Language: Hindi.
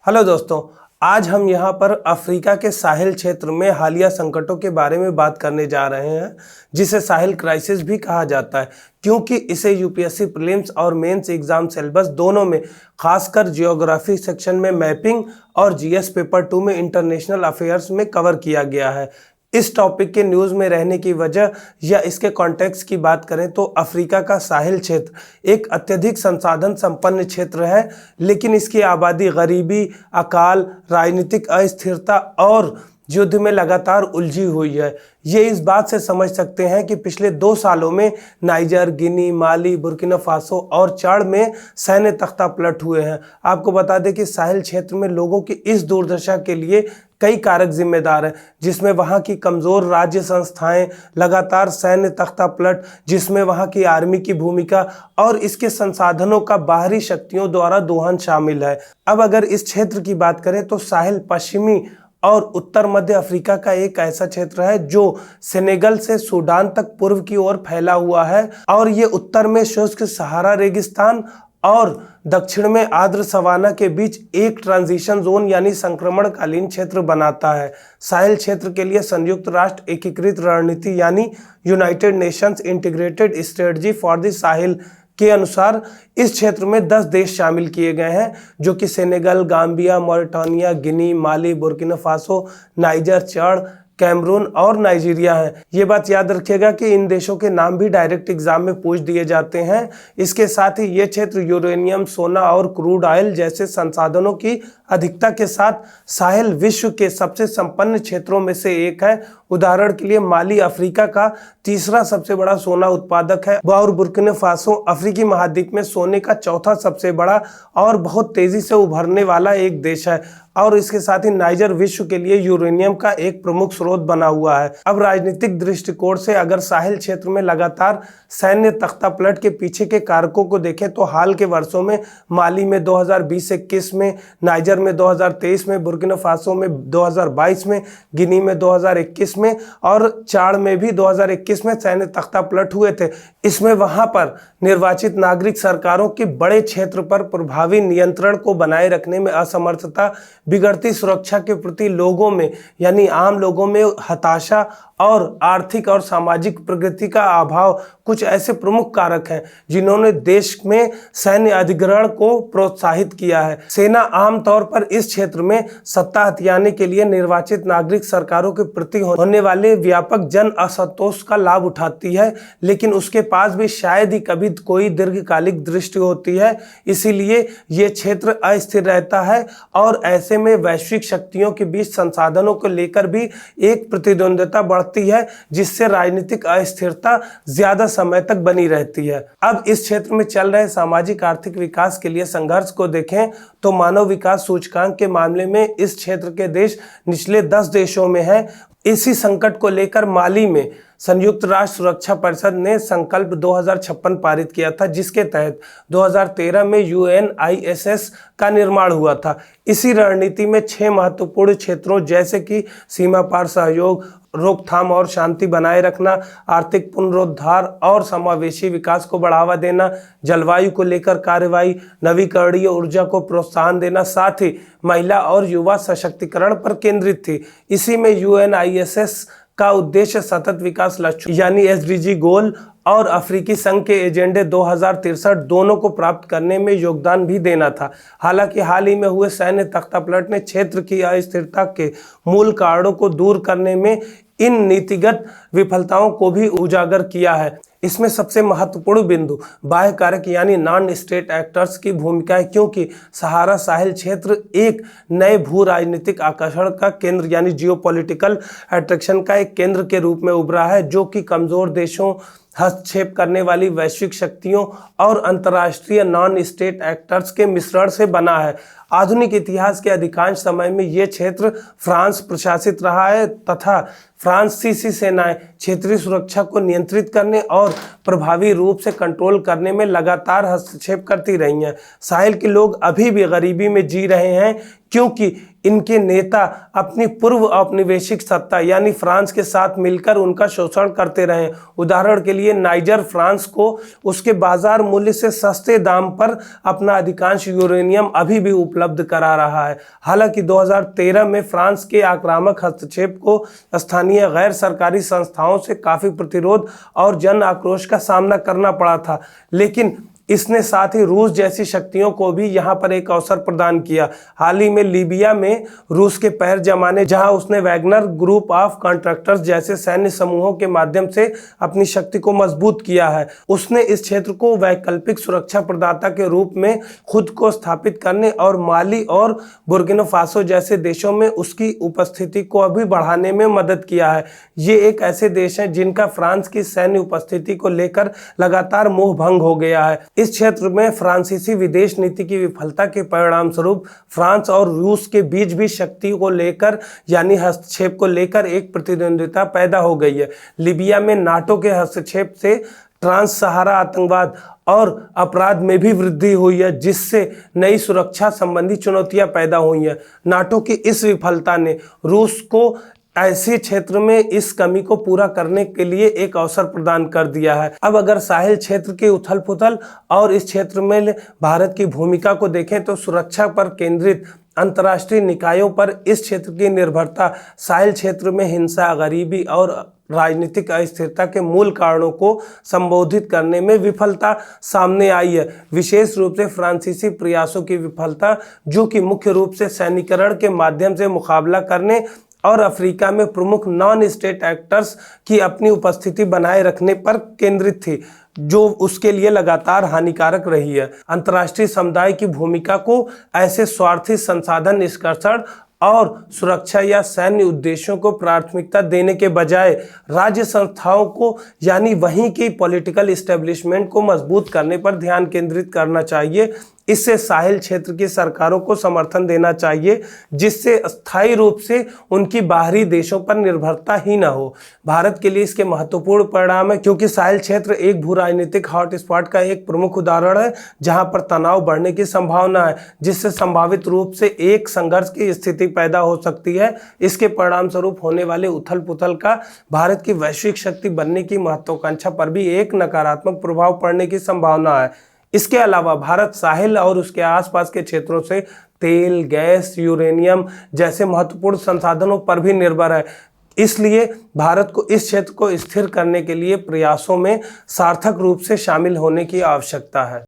हेलो दोस्तों, आज हम यहाँ पर अफ्रीका के साहिल क्षेत्र में हालिया संकटों के बारे में बात करने जा रहे हैं, जिसे साहिल क्राइसिस भी कहा जाता है, क्योंकि इसे यूपीएससी प्रीलिम्स और मेंस एग्जाम सिलेबस दोनों में, खासकर जियोग्राफी सेक्शन में मैपिंग और जीएस पेपर 2 में इंटरनेशनल अफेयर्स में कवर किया गया है। इस टॉपिक के न्यूज़ में रहने की वजह या इसके कॉन्टेक्स्ट की बात करें तो अफ्रीका का साहिल क्षेत्र एक अत्यधिक संसाधन संपन्न क्षेत्र है, लेकिन इसकी आबादी गरीबी, अकाल, राजनीतिक अस्थिरता और युद्ध में लगातार उलझी हुई है। ये इस बात से समझ सकते हैं कि पिछले 2 सालों में नाइजर, गिनी, माली, बुर्किना फासो और चाड में सैन्य तख्तापलट हुए हैं। आपको बता दें कि साहिल क्षेत्र में लोगों की इस दुर्दशा के लिए कई कारक जिम्मेदार हैं, जिसमें वहाँ की कमज़ोर राज्य संस्थाएं, लगातार सैन्य तख्तापलट, जिसमें वहाँ की आर्मी की भूमिका और इसके संसाधनों का बाहरी शक्तियों द्वारा दोहन शामिल है। अब अगर इस क्षेत्र की बात करें तो साहिल पश्चिमी और उत्तर मध्य अफ्रीका का एक ऐसा क्षेत्र है जो सेनेगल से सूडान तक पूर्व की ओर फैला हुआ है और ये उत्तर में शुष्क सहारा रेगिस्तान और दक्षिण में आर्द्र सवाना के बीच एक ट्रांजिशन जोन यानी संक्रमणकालीन क्षेत्र बनाता है। साहिल क्षेत्र के लिए संयुक्त राष्ट्र एकीकृत रणनीति यानी united nations integrated strategy for the Sahel के अनुसार इस क्षेत्र में 10 देश शामिल किए गए हैं, जो कि सेनेगल, गाम्बिया, मॉरिटानिया, गिनी, माली, बुर्किना फासो, नाइजर, चाड, कैमरून और नाइजीरिया है। ये बात याद रखिएगा कि इन देशों के नाम भी डायरेक्ट एग्जाम में पूछ दिए जाते हैं। इसके साथ ही ये क्षेत्र यूरेनियम, सोना और क्रूड ऑयल जैसे संसाधनों की अधिकता के साथ साहिल विश्व के सबसे संपन्न क्षेत्रों में से एक है। उदाहरण के लिए माली अफ्रीका का तीसरा सबसे बड़ा सोना उत्पादक है और बुर्किना फासो अफ्रीकी महाद्वीप में सोने का चौथा सबसे बड़ा और बहुत तेजी से उभरने वाला एक देश है। और इसके साथ ही नाइजर विश्व के लिए यूरेनियम का एक प्रमुख स्रोत बना हुआ है। अब राजनीतिक दृष्टिकोण से अगर साहिल क्षेत्र में लगातार सैन्य तख्तापलट के पीछे के कारकों को देखें तो हाल के वर्षों में माली में 2020-21 में, नाइजर में 2023 में, बुर्किना फासो में 2022 में, गिनी में 2021 में और चाड में भी 2021 में सैन्य तख्तापलट हुए थे। इसमें वहां पर निर्वाचित नागरिक सरकारों की बड़े क्षेत्र पर प्रभावी नियंत्रण को बनाए रखने में असमर्थता, बिगड़ती सुरक्षा के प्रति लोगों में यानी आम लोगों में हताशा और आर्थिक और सामाजिक प्रगति का अभाव कुछ ऐसे प्रमुख कारक हैं जिन्होंने देश में सैन्य अधिग्रहण को प्रोत्साहित किया है। सेना आमतौर पर इस क्षेत्र में सत्ता हथियाने के लिए निर्वाचित नागरिक सरकारों के प्रति होने वाले व्यापक जन असंतोष का लाभ उठाती है, लेकिन उसके पास भी शायद ही कभी कोई दीर्घकालिक दृष्टि होती है। इसीलिए ये क्षेत्र अस्थिर रहता है और ऐसे में वैश्विक शक्तियों के बीच संसाधनों को लेकर भी एक प्रतिद्वंद्विता बढ़ती है, जिससे राजनीतिक अस्थिरता ज्यादा समय तक बनी रहती है। अब इस क्षेत्र में चल रहे सामाजिक आर्थिक विकास के लिए संघर्ष को देखें तो मानव विकास सूचकांक के मामले में इस क्षेत्र के देश निचले 10 देशों में हैं। इसी संकट को लेकर माली में संयुक्त राष्ट्र सुरक्षा परिषद ने संकल्प 2056 पारित किया था, जिसके तहत 2013 में यूएनआईएसएस का निर्माण हुआ था। इसी रणनीति में 6 महत्वपूर्ण क्षेत्रों जैसे कि सीमा पार सहयोग, रोकथाम और शांति बनाए रखना, आर्थिक पुनरुद्धार और समावेशी विकास को बढ़ावा देना, जलवायु को लेकर कार्रवाई, नवीकरणीय ऊर्जा को प्रोत्साहन देना, साथ ही महिला और युवा सशक्तिकरण पर केंद्रित थी। इसी में यूएनआईएसएस का उद्देश्य सतत विकास लक्ष्य यानी एसडीजी गोल और अफ्रीकी संघ के एजेंडे 2063 दोनों को प्राप्त करने में योगदान भी देना था। हालांकि हाल ही में हुए सैन्य तख्तापलट ने क्षेत्र की अस्थिरता के मूल कारणों को दूर करने में इन नीतिगत विफलताओं को भी उजागर किया है। इसमें सबसे महत्वपूर्ण बिंदु बाह्य कारक यानी नॉन स्टेट एक्टर्स की भूमिका है, क्योंकि सहारा साहिल क्षेत्र एक नए भू राजनीतिक आकर्षण का केंद्र यानी जियोपॉलिटिकल अट्रैक्शन का एक केंद्र के रूप में उभरा है, जो कि कमजोर देशों, हस्तक्षेप करने वाली वैश्विक शक्तियों और अंतर्राष्ट्रीय नॉन स्टेट एक्टर्स के मिश्रण से बना है। आधुनिक इतिहास के अधिकांश समय में ये क्षेत्र फ्रांस प्रशासित रहा है तथा फ्रांसीसी सेनाएं क्षेत्रीय सुरक्षा को नियंत्रित करने और प्रभावी रूप से कंट्रोल करने में लगातार हस्तक्षेप करती रही हैं। साहिल के लोग अभी भी गरीबी में जी रहे हैं, क्योंकि इनके नेता अपनी पूर्व औपनिवेशिक सत्ता यानी फ्रांस के साथ मिलकर उनका शोषण करते रहे। उदाहरण के लिए नाइजर फ्रांस को उसके बाजार मूल्य से सस्ते दाम पर अपना अधिकांश यूरेनियम अभी भी उपलब्ध करा रहा है। हालांकि 2013 में फ्रांस के आक्रामक हस्तक्षेप को स्थानीय गैर सरकारी संस्थाओं से काफी प्रतिरोध और जन आक्रोश का सामना करना पड़ा था, लेकिन इसने साथ ही रूस जैसी शक्तियों को भी यहां पर एक अवसर प्रदान किया। हाल ही में लीबिया में रूस के पैर जमाने, जहां उसने वैगनर ग्रुप ऑफ कॉन्ट्रैक्टर्स जैसे सैन्य समूहों के माध्यम से अपनी शक्ति को मजबूत किया है। उसने इस क्षेत्र को वैकल्पिक सुरक्षा प्रदाता के रूप में खुद को स्थापित करने और माली और बुर्किना फासो जैसे देशों में उसकी उपस्थिति को अभी बढ़ाने में मदद किया है। ये एक ऐसे देश हैं जिनका फ्रांस की सैन्य उपस्थिति को लेकर लगातार मोह भंग हो गया है। इस क्षेत्र में फ्रांसीसी विदेश नीति की विफलता के परिणाम स्वरूप फ्रांस और रूस के बीच भी शक्ति को लेकर यानी हस्तक्षेप को लेकर एक प्रतिद्वंद्विता पैदा हो गई है। लीबिया में नाटो के हस्तक्षेप से ट्रांस सहारा आतंकवाद और अपराध में भी वृद्धि हुई है, जिससे नई सुरक्षा संबंधी चुनौतियां पैदा हुई हैं। नाटो की इस विफलता ने रूस को ऐसे क्षेत्र में इस कमी को पूरा करने के लिए एक अवसर प्रदान कर दिया है। अब अगर साहिल क्षेत्र की उथल पुथल और इस क्षेत्र में भारत की भूमिका को देखें तो सुरक्षा पर केंद्रित अंतर्राष्ट्रीय निकायों पर इस क्षेत्र की निर्भरता साहिल क्षेत्र में हिंसा, गरीबी और राजनीतिक अस्थिरता के मूल कारणों को संबोधित करने में विफलता सामने आई है। विशेष रूप से फ्रांसीसी प्रयासों की विफलता, जो कि मुख्य रूप से सैनिकरण के माध्यम से मुकाबला करने और अफ्रीका में प्रमुख नॉन स्टेट एक्टर्स की अपनी उपस्थिति बनाए रखने पर केंद्रित थी, जो उसके लिए लगातार हानिकारक रही है। अंतर्राष्ट्रीय समुदाय की भूमिका को ऐसे स्वार्थी संसाधन निष्कर्षण और सुरक्षा या सैन्य उद्देश्यों को प्राथमिकता देने के बजाय राज्य संस्थाओं को यानी वहीं की पॉलिटिकल इस्टेब्लिशमेंट को मजबूत करने पर ध्यान केंद्रित करना चाहिए। इससे साहिल क्षेत्र की सरकारों को समर्थन देना चाहिए, जिससे स्थायी रूप से उनकी बाहरी देशों पर निर्भरता ही न हो। भारत के लिए इसके महत्वपूर्ण परिणाम है, क्योंकि साहिल क्षेत्र एक भू राजनीतिक हॉटस्पॉट का एक प्रमुख उदाहरण है, जहां पर तनाव बढ़ने की संभावना है, जिससे संभावित रूप से एक संघर्ष की स्थिति पैदा हो सकती है। इसके परिणाम स्वरूप होने वाले उथल पुथल का भारत की वैश्विक शक्ति बनने की महत्वाकांक्षा पर भी एक नकारात्मक प्रभाव पड़ने की संभावना है। इसके अलावा भारत साहिल और उसके आसपास के क्षेत्रों से तेल, गैस, यूरेनियम जैसे महत्वपूर्ण संसाधनों पर भी निर्भर है। इसलिए भारत को इस क्षेत्र को स्थिर करने के लिए प्रयासों में सार्थक रूप से शामिल होने की आवश्यकता है।